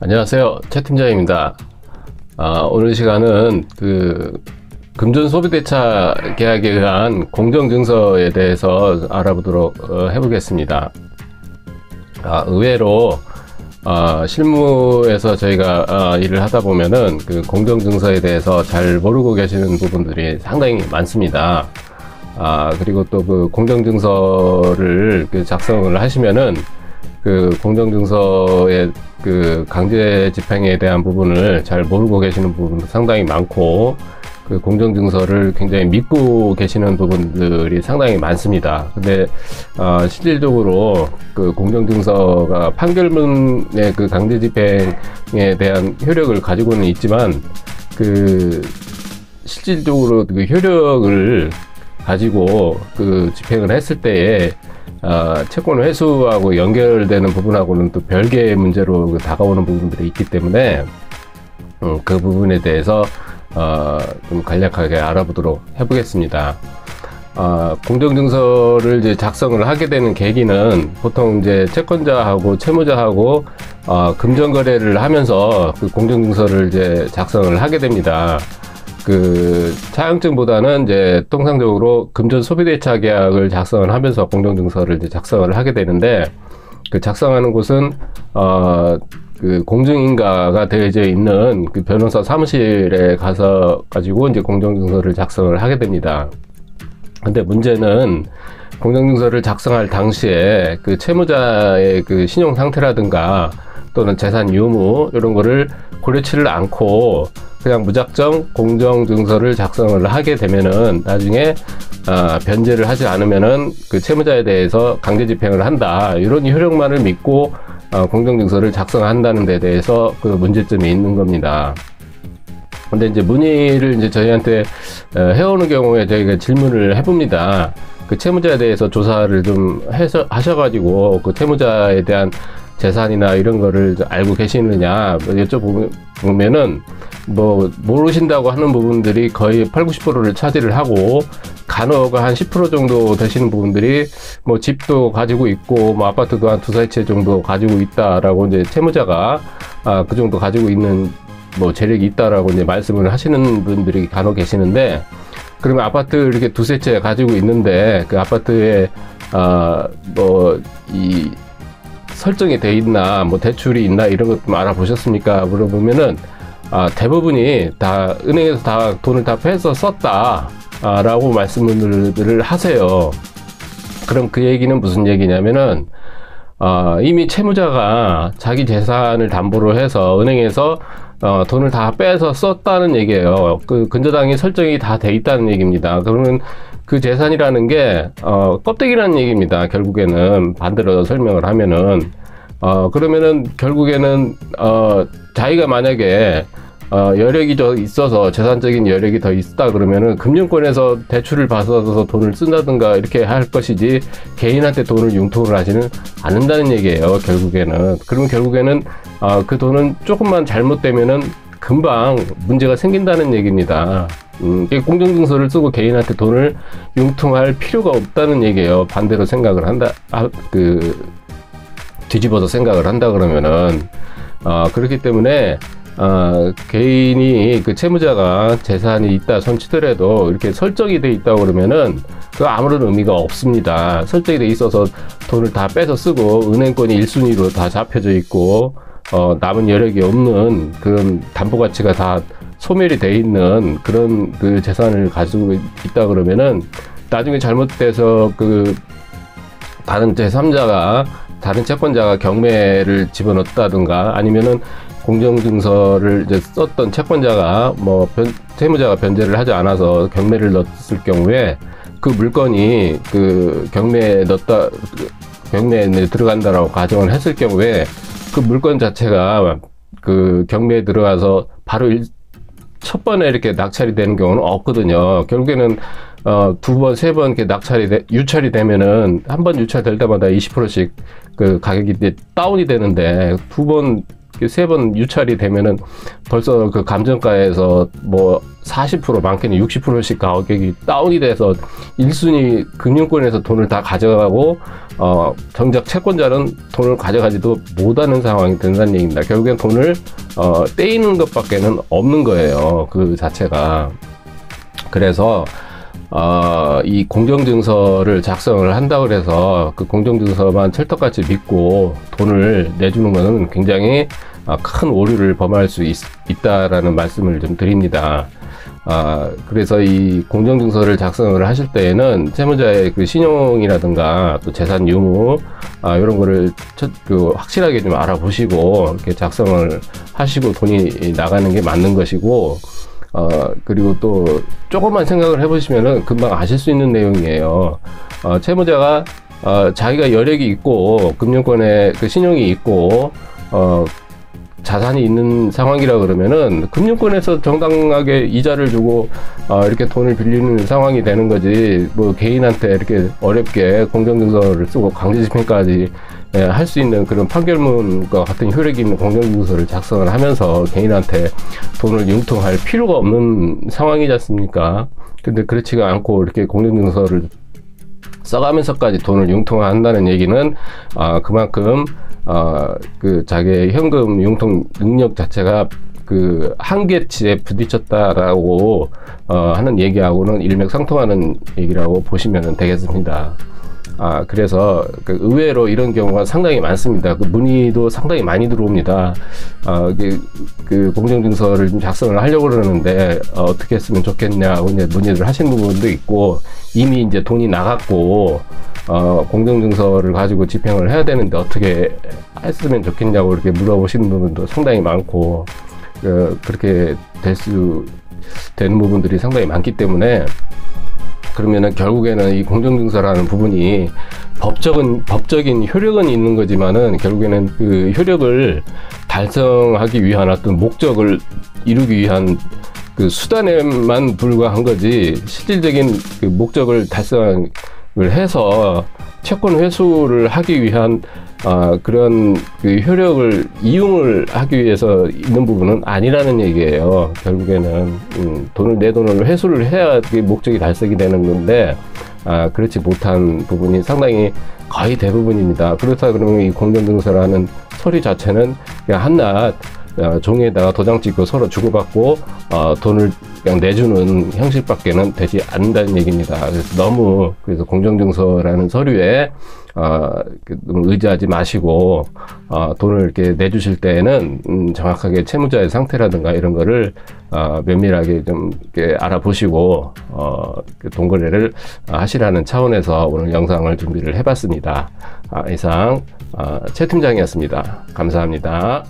안녕하세요, 최 팀장입니다. 오늘 시간은 금전 소비대차 계약에 의한 공정증서에 대해서 알아보도록 해보겠습니다. 의외로 실무에서 저희가 일을 하다 보면은 그 공정증서에 대해서 잘 모르고 계시는 부분들이 상당히 많습니다. 그리고 또 그 공정증서를 작성을 하시면은 그 공정증서의 그 강제 집행에 대한 부분을 잘 모르고 계시는 부분도 상당히 많고, 그 공정증서를 굉장히 믿고 계시는 부분들이 상당히 많습니다. 근데 실질적으로 그 공정증서가 판결문의 그 강제 집행에 대한 효력을 가지고는 있지만, 그 실질적으로 그 효력을 가지고 그 집행을 했을 때에 채권 회수하고 연결되는 부분하고는 또 별개의 문제로 다가오는 부분들이 있기 때문에 그 부분에 대해서 좀 간략하게 알아보도록 해보겠습니다. 공정증서를 이제 작성을 하게 되는 계기는 보통 이제 채권자하고 채무자하고 금전거래를 하면서 그 공정증서를 이제 작성을 하게 됩니다. 그 차용증보다는 이제 통상적으로 금전 소비대차 계약을 작성을 하면서 공정증서를 이제 작성을 하게 되는데, 그 작성하는 곳은 그 공증인가가 되어져 있는 그 변호사 사무실에 가지고 이제 공정증서를 작성을 하게 됩니다. 근데 문제는 공정증서를 작성할 당시에 그 채무자의 그 신용 상태라든가 또는 재산 유무 이런 거를 고려치를 않고 그냥 무작정 공정증서를 작성을 하게 되면은 나중에 변제를 하지 않으면은 그 채무자에 대해서 강제 집행을 한다, 이런 효력만을 믿고 공정증서를 작성한다는 데 대해서 그 문제점이 있는 겁니다. 근데 이제 문의를 이제 저희한테 해오는 경우에 저희가 질문을 해봅니다. 그 채무자에 대해서 조사를 좀 하셔가지고 그 채무자에 대한 재산이나 이런 거를 알고 계시느냐 여쭤보면은 뭐 모르신다고 하는 부분들이 거의 80~90%를 차지를 하고, 간혹 한 10% 정도 되시는 부분들이 뭐 집도 가지고 있고 뭐 아파트도 한 2~3채 정도 가지고 있다라고 이제 채무자가 그 정도 가지고 있는 뭐 재력이 있다라고 이제 말씀을 하시는 분들이 간혹 계시는데, 그러면 아파트 이렇게 2~3채 가지고 있는데 그 아파트에 뭐 이 설정이 돼 있나, 뭐 대출이 있나 이런 것 좀 알아보셨습니까? 물어보면은 대부분이 다 은행에서 다 돈을 다 빼서 썼다 라고 말씀을 하세요. 그럼 그 얘기는 무슨 얘기냐면은 이미 채무자가 자기 재산을 담보로 해서 은행에서 돈을 다 빼서 썼다는 얘기예요. 그 근저당이 설정이 다 돼 있다는 얘기입니다. 그러면 그 재산이라는 게 껍데기라는 얘기입니다. 결국에는 반대로 설명을 하면은 그러면은 결국에는 자기가 만약에 여력이 더 있어서 재산적인 여력이 더 있다 그러면은 금융권에서 대출을 받아서 돈을 쓴다든가 이렇게 할 것이지 개인한테 돈을 융통을 하지는 않는다는 얘기예요. 결국에는. 그러면 결국에는 그 돈은 조금만 잘못되면은 금방 문제가 생긴다는 얘기입니다. 공정증서를 쓰고 개인한테 돈을 융통할 필요가 없다는 얘기예요. 반대로 생각을 한다, 뒤집어서 생각을 한다 그러면은 그렇기 때문에 개인이 그 채무자가 재산이 있다 손치더라도 이렇게 설정이 돼 있다고 그러면은 그 아무런 의미가 없습니다. 설정이 돼 있어서 돈을 다 빼서 쓰고 은행권이 1순위로 다 잡혀져 있고 남은 여력이 없는 그런 담보 가치가 다 소멸이 돼 있는 그런 그 재산을 가지고 있다 그러면은 나중에 잘못돼서 그 다른 제3자가, 다른 채권자가 경매를 집어넣었다든가 아니면은 공정증서를 이제 썼던 채권자가 채무자가 변제를 하지 않아서 경매를 넣었을 경우에 그 물건이 그 경매에 들어간다라고 가정을 했을 경우에 그 물건 자체가 그 경매에 들어가서 바로 첫 번에 이렇게 낙찰이 되는 경우는 없거든요. 결국에는 2번, 3번 이렇게 유찰이 되면은 한 번 유찰될 때마다 20%씩 그 가격이 이제 다운이 되는데 2번 세 번 유찰이 되면은 벌써 그 감정가에서 뭐 40% 많게는 60%씩 가격이 다운이 돼서 1순위 금융권에서 돈을 다 가져가고 정작 채권자는 돈을 가져가지도 못하는 상황이 된다는 얘기입니다. 결국엔 돈을 떼이는 것밖에는 없는 거예요. 그 자체가. 그래서 이 공정증서를 작성을 한다고 해서 그 공정증서만 찰떡같이 믿고 돈을 내주는 것은 굉장히 큰 오류를 범할 수 있다라는 말씀을 좀 드립니다. 그래서 이 공정증서를 작성을 하실 때에는 채무자의 그 신용이라든가 또 재산 유무 이런 거를 확실하게 좀 알아보시고 이렇게 작성을 하시고 돈이 나가는 게 맞는 것이고, 그리고 또 조금만 생각을 해보시면은 금방 아실 수 있는 내용이에요. 채무자가 자기가 여력이 있고 금융권에 그 신용이 있고 자산이 있는 상황이라 그러면은 금융권에서 정당하게 이자를 주고 이렇게 돈을 빌리는 상황이 되는 거지, 뭐 개인한테 이렇게 어렵게 공정증서를 쓰고 강제집행까지 할 수 있는 그런 판결문과 같은 효력이 있는 공정증서를 작성을 하면서 개인한테 돈을 융통할 필요가 없는 상황이지 않습니까? 근데 그렇지가 않고 이렇게 공정증서를 써가면서까지 돈을 융통한다는 얘기는 그만큼 그 자기의 현금 융통 능력 자체가 그 한계치에 부딪혔다라고 하는 얘기하고는 일맥상통하는 얘기라고 보시면 되겠습니다. 그래서 그 의외로 이런 경우가 상당히 많습니다. 그 문의도 상당히 많이 들어옵니다. 그 공정증서를 좀 작성을 하려고 그러는데 어떻게 했으면 좋겠냐고 이제 문의를 하시는 부분도 있고, 이미 이제 돈이 나갔고 공정증서를 가지고 집행을 해야 되는데 어떻게 했으면 좋겠냐고 이렇게 물어보시는 부분도 상당히 많고, 그렇게 되는 부분들이 상당히 많기 때문에, 그러면은 결국에는 이 공정증서라는 부분이 법적인 효력은 있는 거지만은 결국에는 그 효력을 달성하기 위한 어떤 목적을 이루기 위한 그 수단에만 불과한 거지, 실질적인 그 목적을 달성을 해서 채권 회수를 하기 위한 그런 그 효력을 이용을 하기 위해서 있는 부분은 아니라는 얘기예요. 결국에는 내 돈을 회수를 해야 그 목적이 달성이 되는 건데 그렇지 못한 부분이 상당히 거의 대부분입니다. 그렇다 그러면 이 공정증서라는 서류 자체는 그냥 한낱 종이에다가 도장 찍고 서로 주고받고 돈을 그냥 내주는 형식밖에는 되지 않는다는 얘기입니다. 그래서 공정증서라는 서류에 너무 의지하지 마시고 돈을 이렇게 내주실 때에는 정확하게 채무자의 상태라든가 이런 거를 면밀하게 좀 이렇게 알아보시고 돈 거래를 하시라는 차원에서 오늘 영상을 준비를 해봤습니다. 이상 최 팀장이었습니다. 감사합니다.